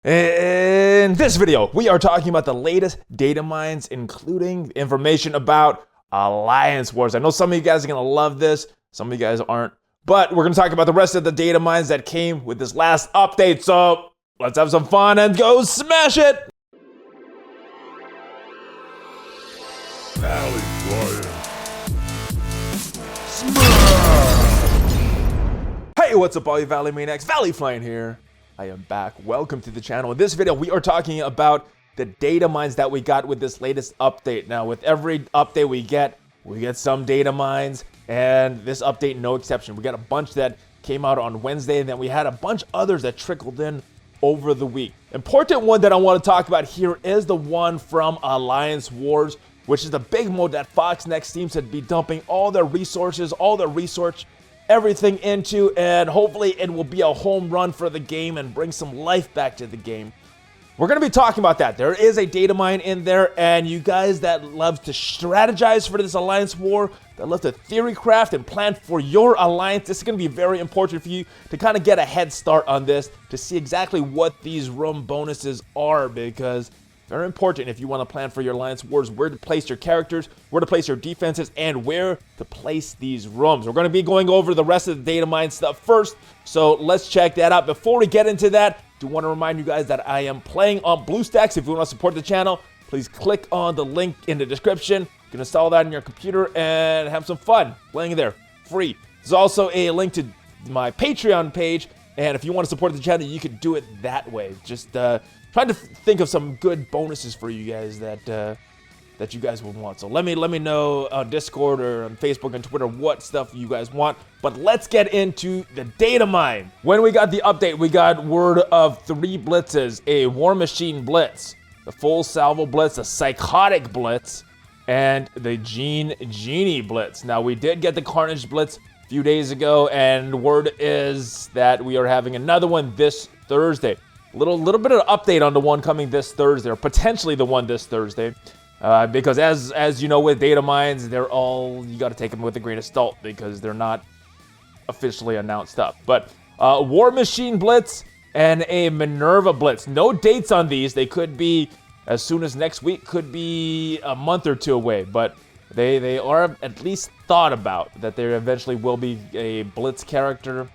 In this video, we are talking about the latest data mines, including information about Alliance Wars. I know some of you guys are going to love this, some of you guys aren't, but we're going to talk about the rest of the data mines that came with this last update. So let's have some fun and go smash it! ValleyFlyin. Hey, what's up all you Valley Maniacs? ValleyFlyin here. I am back. Welcome to the channel. In this video, we are talking about the data mines that we got with this latest update. Now, with every update we get some data mines, and this update, no exception. We got a bunch that came out on Wednesday, and then we had a bunch others that trickled in over the week. Important one that I want to talk about here is the one from Alliance Wars, which is the big mode that Fox Next seems to be dumping all their resources, all their research, everything into, and hopefully it will be a home run for the game and bring some life back to the game. We're going to be talking about that. There is a data mine in there, and you guys that love to strategize for this Alliance War, that love to theory craft and plan for your alliance, this is going to be very important for you to kind of get a head start on this, to see exactly what these room bonuses are, because very important if you want to plan for your Alliance Wars, where to place your characters, where to place your defenses, and where to place these rooms. We're going to be going over the rest of the data mine stuff first, so let's check that out. Before we get into that, I do want to remind you guys that I am playing on BlueStacks. If you want to support the channel, please click on the link in the description. You can install that on your computer and have some fun playing there, free. There's also a link to my Patreon page, and if you want to support the channel, you can do it that way. Just trying to think of some good bonuses for you guys that you guys would want. So let me know on Discord or on Facebook and Twitter what stuff you guys want. But let's get into the data mine. When we got the update, we got word of 3 blitzes: a War Machine Blitz, the Full Salvo Blitz, a Psychotic Blitz, and the Genie Blitz. Now, we did get the Carnage Blitz a few days ago, and word is that we are having another one this Thursday. Little bit of update on the one coming this Thursday, or potentially the one this Thursday, because as you know, with data mines, they're all, you got to take them with a grain of salt because they're not officially announced stuff. But War Machine Blitz and a Minerva Blitz. No dates on these. They could be as soon as next week, could be a month or two away, but they are at least thought about that there eventually will be a Blitz character,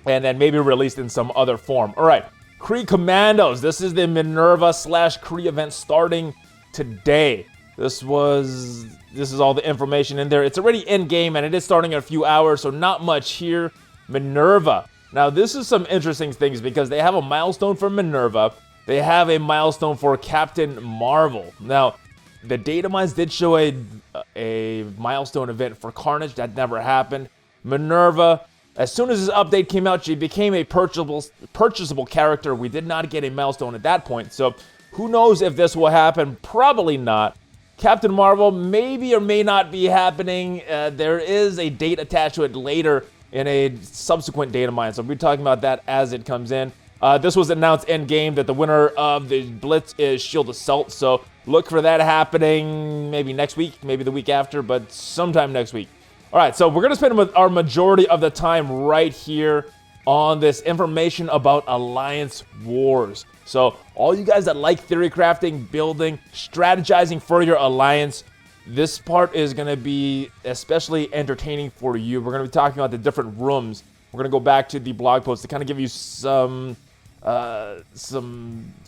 and then maybe released in some other form. All right. Kree Commandos. This is the Minerva / Kree event starting today. This is all the information in there. It's already in game and it is starting in a few hours, so not much here. Minerva. Now this is some interesting things because they have a milestone for Minerva. They have a milestone for Captain Marvel. Now the data mines did show a milestone event for Carnage. That never happened. Minerva, as soon as this update came out, she became a purchasable character. We did not get a milestone at that point, so who knows if this will happen? Probably not. Captain Marvel maybe or may not be happening. There is a date attached to it later in a subsequent data mine, so we'll be talking about that as it comes in. This was announced in-game that the winner of the Blitz is Shield Assault, so look for that happening maybe next week, maybe the week after, but sometime next week. All right, so we're going to spend our majority of the time right here on this information about Alliance Wars. So all you guys that like theory crafting, building, strategizing for your alliance, this part is going to be especially entertaining for you. We're going to be talking about the different rooms. We're going to go back to the blog post to kind of give you some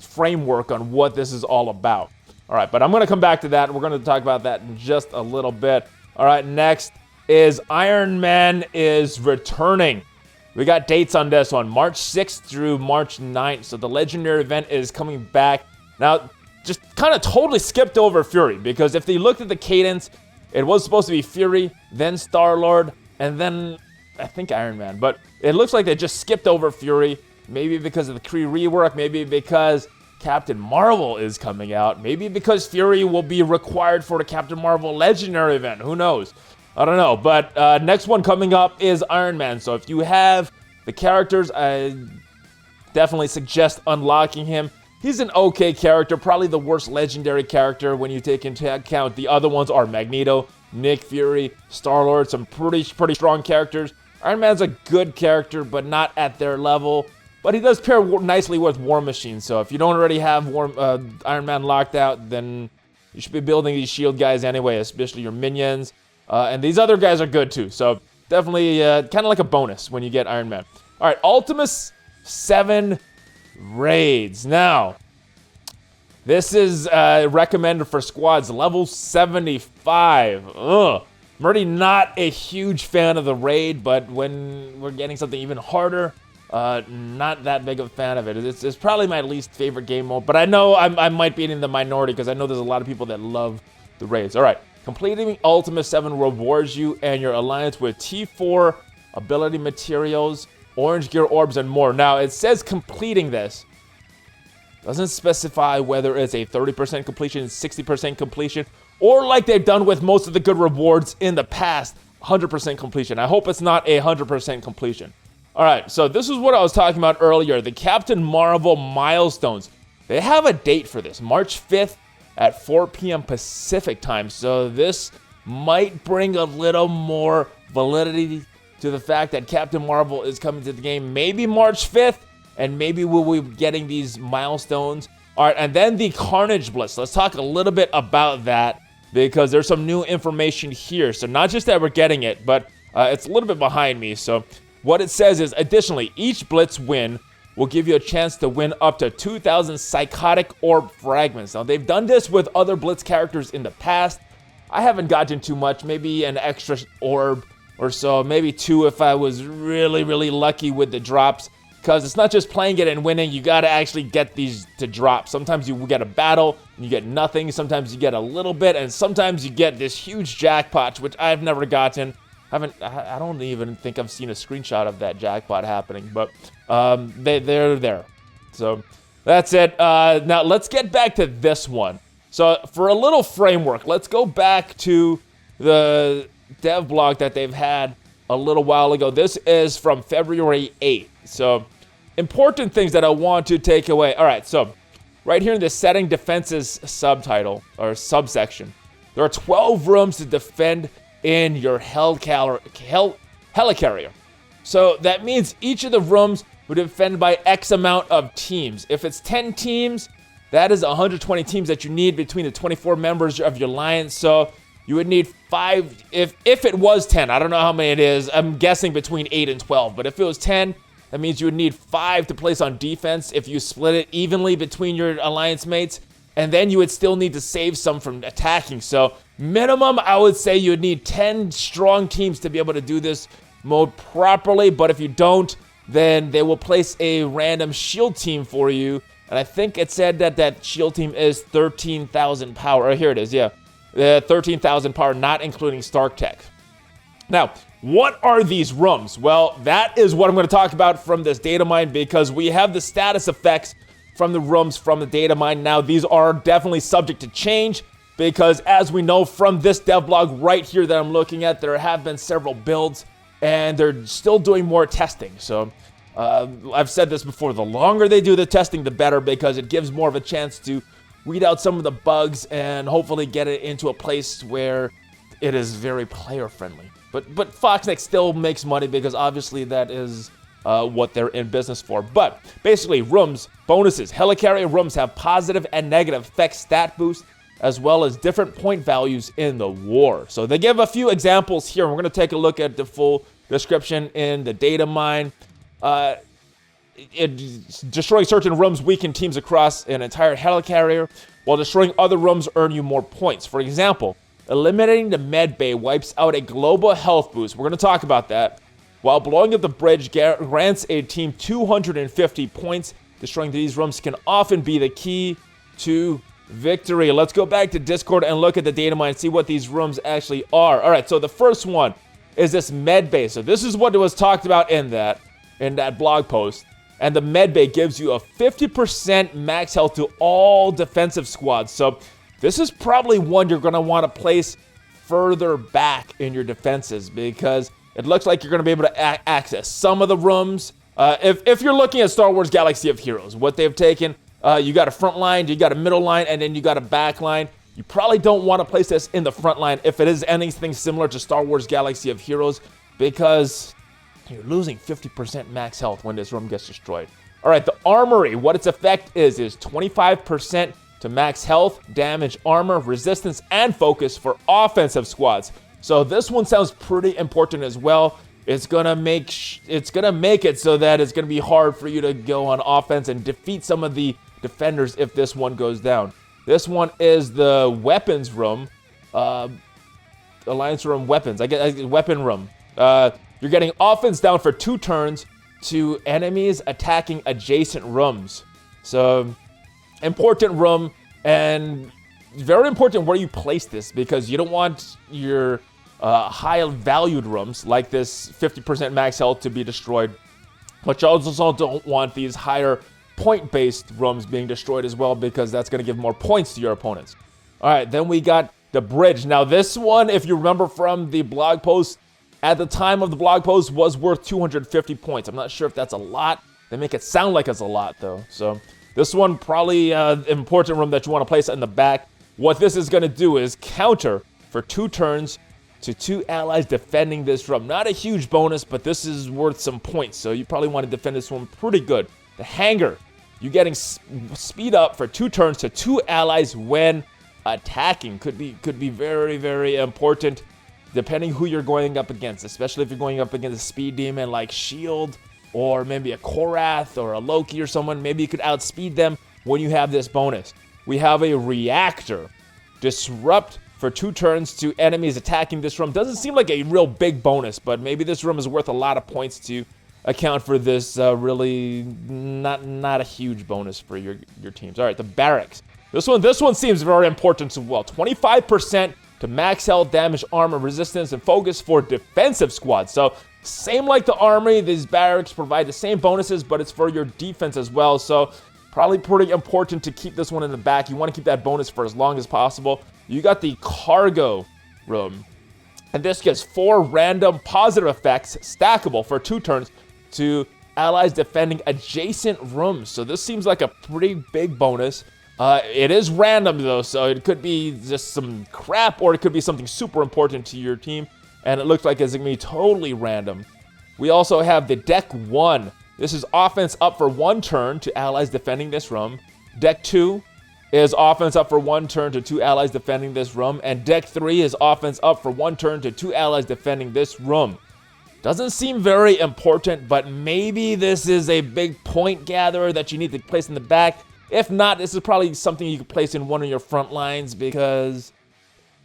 framework on what this is all about. All right, but I'm going to come back to that. We're going to talk about that in just a little bit. All right, next is Iron Man is returning. We got dates on this one, March 6th through March 9th. So the legendary event is coming back. Now, just kind of totally skipped over Fury, because if they looked at the cadence, it was supposed to be Fury, then Star-Lord, and then I think Iron Man. But it looks like they just skipped over Fury, maybe because of the Kree rework, maybe because Captain Marvel is coming out, maybe because Fury will be required for the Captain Marvel legendary event. Who knows? I don't know, but next one coming up is Iron Man. So if you have the characters, I definitely suggest unlocking him. He's an okay character, probably the worst legendary character when you take into account the other ones are Magneto, Nick Fury, Star-Lord, some pretty strong characters. Iron Man's a good character, but not at their level. But he does pair nicely with War Machine, so if you don't already have Iron Man locked out, then you should be building these shield guys anyway, especially your minions. And these other guys are good too, so definitely kind of like a bonus when you get Iron Man. All right, Ultimus 7 raids. Now, this is recommended for squads level 75. Ugh. I'm already not a huge fan of the raid, but when we're getting something even harder, not that big of a fan of it. It's probably my least favorite game mode, but I know I might be in the minority because I know there's a lot of people that love the raids. All right, completing Ultimus 7 rewards you and your alliance with T4 ability materials, orange gear orbs, and more. Now, it says completing this. Doesn't specify whether it's a 30% completion, 60% completion, or like they've done with most of the good rewards in the past, 100% completion. I hope it's not a 100% completion. All right, so this is what I was talking about earlier, the Captain Marvel Milestones. They have a date for this, March 5th at 4 p.m. Pacific time. So this might bring a little more validity to the fact that Captain Marvel is coming to the game maybe March 5th, and maybe we'll be getting these milestones. All right, and then the Carnage Blitz. Let's talk a little bit about that because there's some new information here. So not just that we're getting it, but it's a little bit behind me. So what it says is, additionally, each Blitz win will give you a chance to win up to 2,000 Psychotic Orb Fragments. Now, they've done this with other Blitz characters in the past. I haven't gotten too much, maybe an extra orb or so, maybe 2 if I was really, really lucky with the drops. Because it's not just playing it and winning, you gotta actually get these to drop. Sometimes you get a battle, and you get nothing. Sometimes you get a little bit, and sometimes you get this huge jackpot, which I've never gotten. I don't even think I've seen a screenshot of that jackpot happening, but they're there. So that's it. Now let's get back to this one. So for a little framework, let's go back to the dev blog that they've had a little while ago. This is from February 8th. So important things that I want to take away. All right, so right here in the setting defenses subtitle or subsection, there are 12 rooms to defend in your helicarrier. So that means each of the rooms would defend by X amount of teams. If it's 10 teams, that is 120 teams that you need between the 24 members of your alliance. So you would need 5, if it was 10, I don't know how many it is, I'm guessing between 8 and 12, but if it was 10, that means you would need 5 to place on defense if you split it evenly between your alliance mates, and then you would still need to save some from attacking. So minimum, I would say you would need 10 strong teams to be able to do this mode properly, but if you don't, then they will place a random shield team for you, and I think it said that that shield team is 13,000 power. Oh, here it is, yeah. 13,000 power, not including Stark Tech. Now, what are these rooms? Well, that is what I'm going to talk about from this datamine because we have the status effects from the rooms from the datamine. Now, these are definitely subject to change because as we know from this dev blog right here that I'm looking at, there have been several builds and they're still doing more testing. So I've said this before, the longer they do the testing, the better because it gives more of a chance to weed out some of the bugs and hopefully get it into a place where it is very player friendly. But Foxnex still makes money because obviously that is what they're in business for. But basically, rooms, bonuses, helicarrier rooms have positive and negative effects, stat boost, as well as different point values in the war. So they give a few examples here. We're going to take a look at the full description in the datamine. Destroying certain rooms weaken teams across an entire helicarrier, while destroying other rooms earn you more points. For example, eliminating the med bay wipes out a global health boost. We're going to talk about that. While blowing up the bridge grants a team 250 points. Destroying these rooms can often be the key to victory. Let's go back to Discord and look at the datamine and see what these rooms actually are. All right, so the first one is this med bay. So this is what was talked about in that blog post. And the med bay gives you a 50% max health to all defensive squads. So this is probably one you're going to want to place further back in your defenses because it looks like you're going to be able to access some of the rooms. If you're looking at Star Wars Galaxy of Heroes, what they've taken, you got a front line, you got a middle line, and then you got a back line. You probably don't want to place this in the front line if it is anything similar to Star Wars Galaxy of Heroes because you're losing 50% max health when this room gets destroyed. All right, the Armory, what its effect is 25% to max health, damage, armor, resistance, and focus for offensive squads. So this one sounds pretty important as well. It's gonna make it so that it's gonna be hard for you to go on offense and defeat some of the defenders if this one goes down. This one is the weapons room, alliance room weapons. I guess weapon room. You're getting offense down for 2 turns to enemies attacking adjacent rooms. So important room, and very important where you place this, because you don't want your high valued rooms like this 50% max health to be destroyed, but you also don't want these higher point-based rooms being destroyed as well, because that's going to give more points to your opponents. All right, then we got the bridge. Now this one, if you remember from the blog post, at the time of the blog post was worth 250 points. I'm not sure if that's a lot. They make it sound like it's a lot though. So this one probably important room that you want to place in the back. What this is going to do is counter for 2 turns to 2 allies defending this room. Not a huge bonus, but this is worth some points, so you probably want to defend this one pretty good. The Hangar, you're getting speed up for 2 turns to 2 allies when attacking. Could be very, very important depending who you're going up against, especially if you're going up against a speed demon like Shield, or maybe a Korath or a Loki or someone. Maybe you could outspeed them when you have this bonus. We have a Reactor Disrupt for 2 turns to enemies attacking this room. Doesn't seem like a real big bonus, but maybe this room is worth a lot of points to account for this really not a huge bonus for your teams. All right, the Barracks. This one seems very important as well. 25% to max health, damage, armor, resistance, and focus for defensive squads. So same like the Armory, these Barracks provide the same bonuses, but it's for your defense as well. So probably pretty important to keep this one in the back. You want to keep that bonus for as long as possible. You got the Cargo room, and this gives 4 random positive effects stackable for 2 turns to allies defending adjacent rooms. So this seems like a pretty big bonus. It is random though, so it could be just some crap, or it could be something super important to your team, and it looks like it's gonna be totally random. We also have the Deck 1. This is offense up for 1 turn to allies defending this room. Deck 2 is offense up for 1 turn to 2 allies defending this room. And Deck 3 is offense up for 1 turn to 2 allies defending this room. Doesn't seem very important, but maybe this is a big point gatherer that you need to place in the back. If not, this is probably something you could place in one of your front lines, because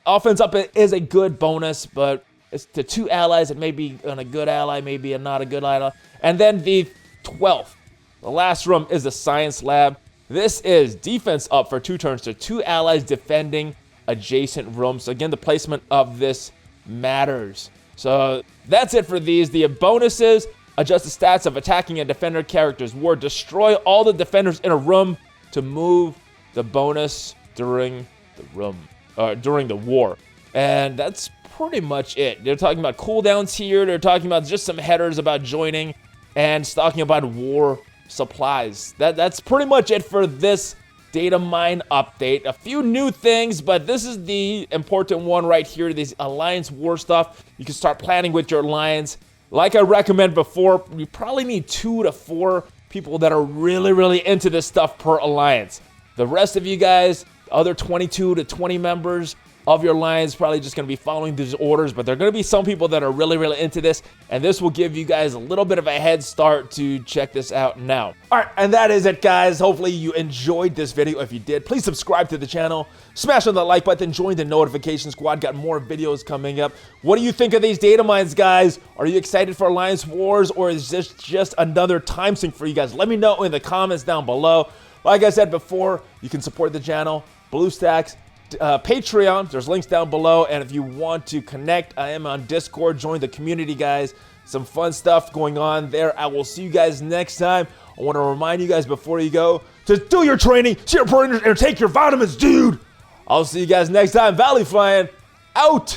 offense up is a good bonus, but it's to 2 allies. It may be on a good ally, maybe not a good ally. And then the 12th, the last room, is the Science Lab. This is defense up for 2 turns to 2 allies defending adjacent rooms. So again, the placement of this matters. So that's it for these. The bonuses: adjust the stats of attacking and defender characters' war. Destroy all the defenders in a room to move the bonus during the war. And that's pretty much it. They're talking about cooldowns here. They're talking about just some headers about joining and talking about war supplies. That's pretty much it for this Datamine update. A few new things, but this is the important one right here. This alliance war stuff. You can start planning with your alliance. Like I recommended before, you probably need 2 to 4 people that are really, really into this stuff per alliance. The rest of you guys, other 22 to 20 members of your alliance, probably just going to be following these orders, but there are going to be some people that are really, really into this, and this will give you guys a little bit of a head start to check this out now. All right, and that is it, guys. Hopefully you enjoyed this video. If you did, please subscribe to the channel, smash on the like button, join the notification squad. Got more videos coming up. What do you think of these Datamines, guys? Are you excited for Alliance Wars, or is this just another time sink for you guys? Let me know in the comments down below. Like I said before, you can support the channel, BlueStacks, Patreon, there's links down below, and if you want to connect, I am on Discord. Join the community, guys. Some fun stuff going on there. I will see you guys next time. I want to remind you guys before you go to do your training, see your partners, and take your vitamins, dude. I'll see you guys next time. ValleyFlyin out.